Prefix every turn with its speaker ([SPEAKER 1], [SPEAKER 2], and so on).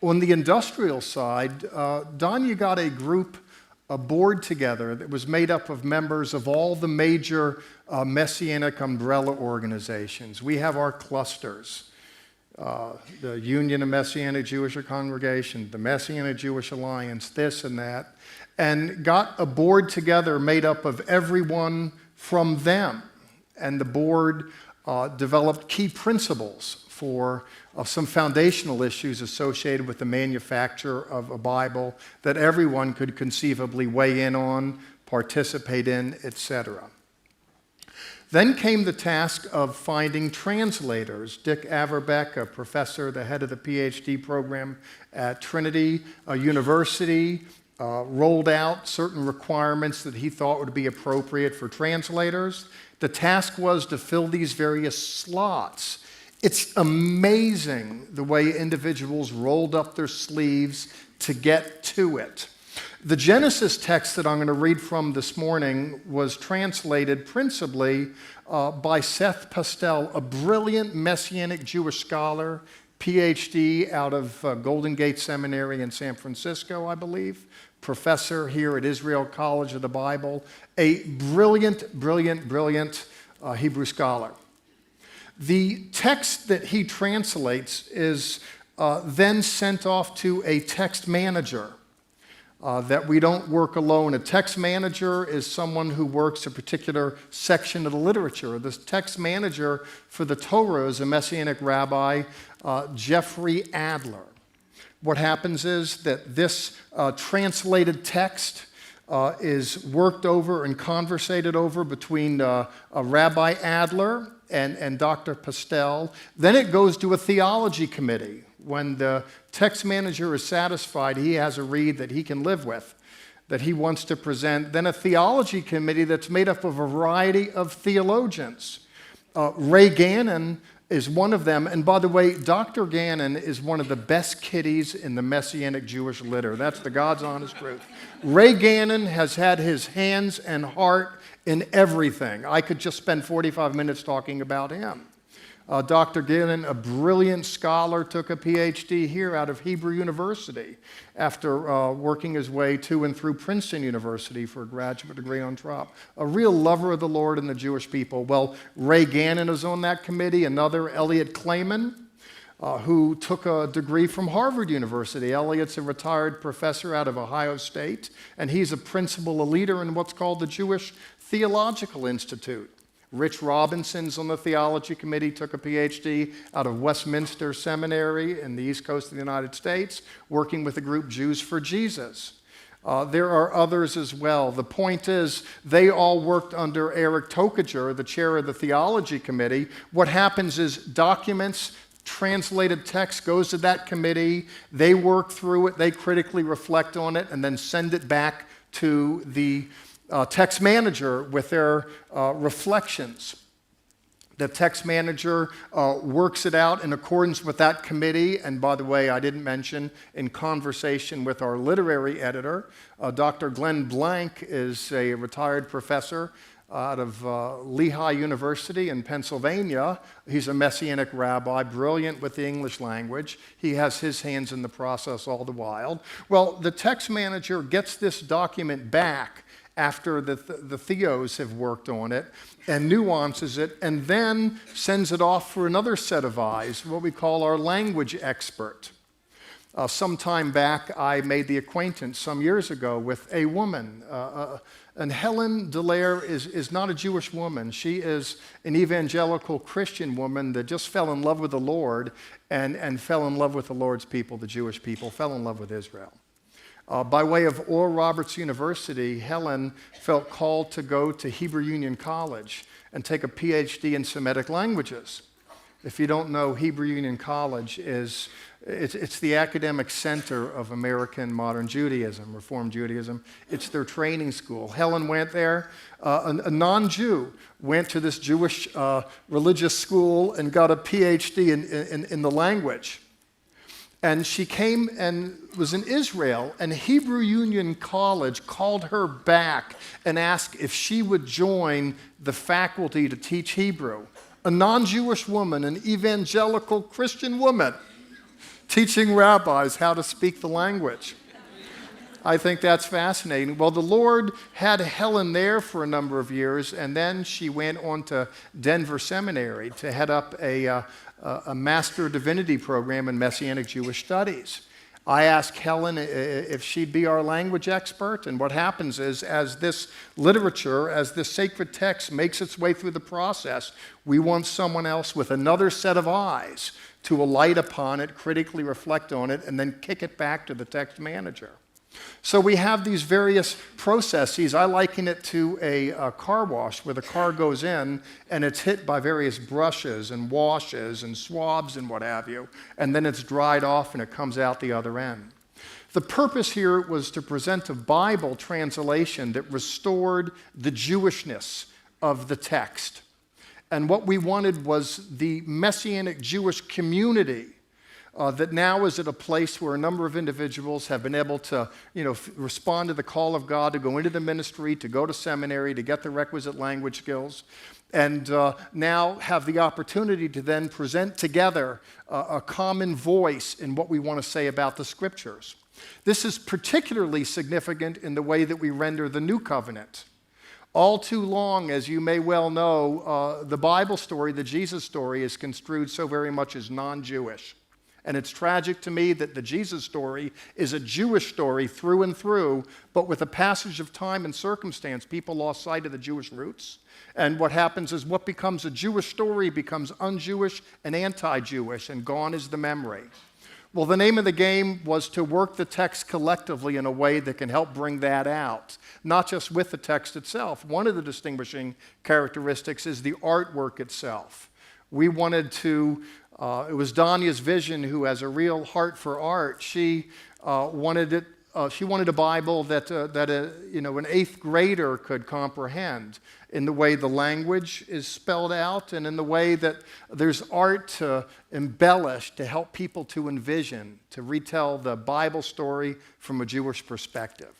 [SPEAKER 1] On the industrial side, Don, you got a board together that was made up of members of all the major Messianic umbrella organizations. We have our clusters, the Union of Messianic Jewish Congregation, the Messianic Jewish Alliance, this and that, and got a board together made up of everyone from them. And the board developed key principles for some foundational issues associated with the manufacture of a Bible that everyone could conceivably weigh in on, participate in, etc. Then came the task of finding translators. Dick Averbeck, a professor, the head of the PhD program at Trinity University, rolled out certain requirements that he thought would be appropriate for translators. The task was to fill these various slots. It's amazing the way individuals rolled up their sleeves to get to it. The Genesis text that I'm going to read from this morning was translated principally by Seif Pastel, a brilliant Messianic Jewish scholar, PhD out of Golden Gate Seminary in San Francisco, I believe, professor here at Israel College of the Bible, a brilliant Hebrew scholar. The text that he translates is then sent off to a text manager. That we don't work alone. A text manager is someone who works a particular section of the literature. The text manager for the Torah is a Messianic rabbi, Jeffrey Adler. What happens is that this translated text is worked over and conversated over between Rabbi Adler and Dr. Pastel. Then it goes to a theology committee. When the text manager is satisfied, he has a read that he can live with, that he wants to present. Then a theology committee that's made up of a variety of theologians. Ray Gannon is one of them. And by the way, Dr. Gannon is one of the best kiddies in the Messianic Jewish litter. That's the God's honest truth. Ray Gannon has had his hands and heart in everything. I could just spend 45 minutes talking about him. Dr. Gannon, a brilliant scholar, took a PhD here out of Hebrew University after working his way to and through Princeton University for a graduate degree on top. A real lover of the Lord and the Jewish people. Well, Ray Gannon is on that committee. Another, Elliot Clayman, who took a degree from Harvard University. Elliot's a retired professor out of Ohio State, and he's a principal, a leader in what's called the Jewish Theological Institute. Rich Robinson's on the theology committee, took a PhD out of Westminster Seminary in the East Coast of the United States, working with the group Jews for Jesus. There are others as well. The point is, they all worked under Eric Tokajer, the chair of the theology committee. What happens is documents, translated text goes to that committee. They work through it, they critically reflect on it, and then send it back to the text manager with their reflections. The text manager works it out in accordance with that committee. And by the way, I didn't mention, in conversation with our literary editor, Dr. Glenn Blank is a retired professor out of Lehigh University in Pennsylvania. He's a Messianic rabbi, brilliant with the English language. He has his hands in the process all the while. Well, the text manager gets this document back after the theos have worked on it and nuances it, and then sends it off for another set of eyes, what we call our language expert. Some time back, I made the acquaintance some years ago with a woman, and Helen Delaire is not a Jewish woman. She is an evangelical Christian woman that just fell in love with the Lord and fell in love with the Lord's people, the Jewish people, fell in love with Israel. By way of Oral Roberts University, Helen felt called to go to Hebrew Union College and take a PhD in Semitic languages. If you don't know, Hebrew Union College it's the academic center of American modern Judaism, Reform Judaism. It's their training school. Helen went there. A non-Jew went to this Jewish religious school and got a PhD in the language. And she came and was in Israel, and Hebrew Union College called her back and asked if she would join the faculty to teach Hebrew. A non-Jewish woman, an evangelical Christian woman, teaching rabbis how to speak the language. I think that's fascinating. Well, the Lord had Helen there for a number of years, and then she went on to Denver Seminary to head up a Master Divinity program in Messianic Jewish Studies. I asked Helen if she'd be our language expert, and what happens is, as this literature, as this sacred text makes its way through the process, we want someone else with another set of eyes to alight upon it, critically reflect on it, and then kick it back to the text manager. So we have these various processes. I liken it to a car wash where the car goes in and it's hit by various brushes and washes and swabs and what have you, and then it's dried off and it comes out the other end. The purpose here was to present a Bible translation that restored the Jewishness of the text. And what we wanted was the Messianic Jewish community that now is at a place where a number of individuals have been able to, respond to the call of God to go into the ministry, to go to seminary, to get the requisite language skills, and now have the opportunity to then present together a common voice in what we want to say about the Scriptures. This is particularly significant in the way that we render the New Covenant. All too long, as you may well know, the Bible story, the Jesus story, is construed so very much as non-Jewish. And it's tragic to me that the Jesus story is a Jewish story through and through, but with the passage of time and circumstance, people lost sight of the Jewish roots. And what happens is what becomes a Jewish story becomes un-Jewish and anti-Jewish, and gone is the memory. Well, the name of the game was to work the text collectively in a way that can help bring that out, not just with the text itself. One of the distinguishing characteristics is the artwork itself. We wanted to it was Danya's vision, who has a real heart for art. She wanted a Bible that an eighth grader could comprehend, in the way the language is spelled out, and in the way that there's art to embellish, to help people to envision, to retell the Bible story from a Jewish perspective.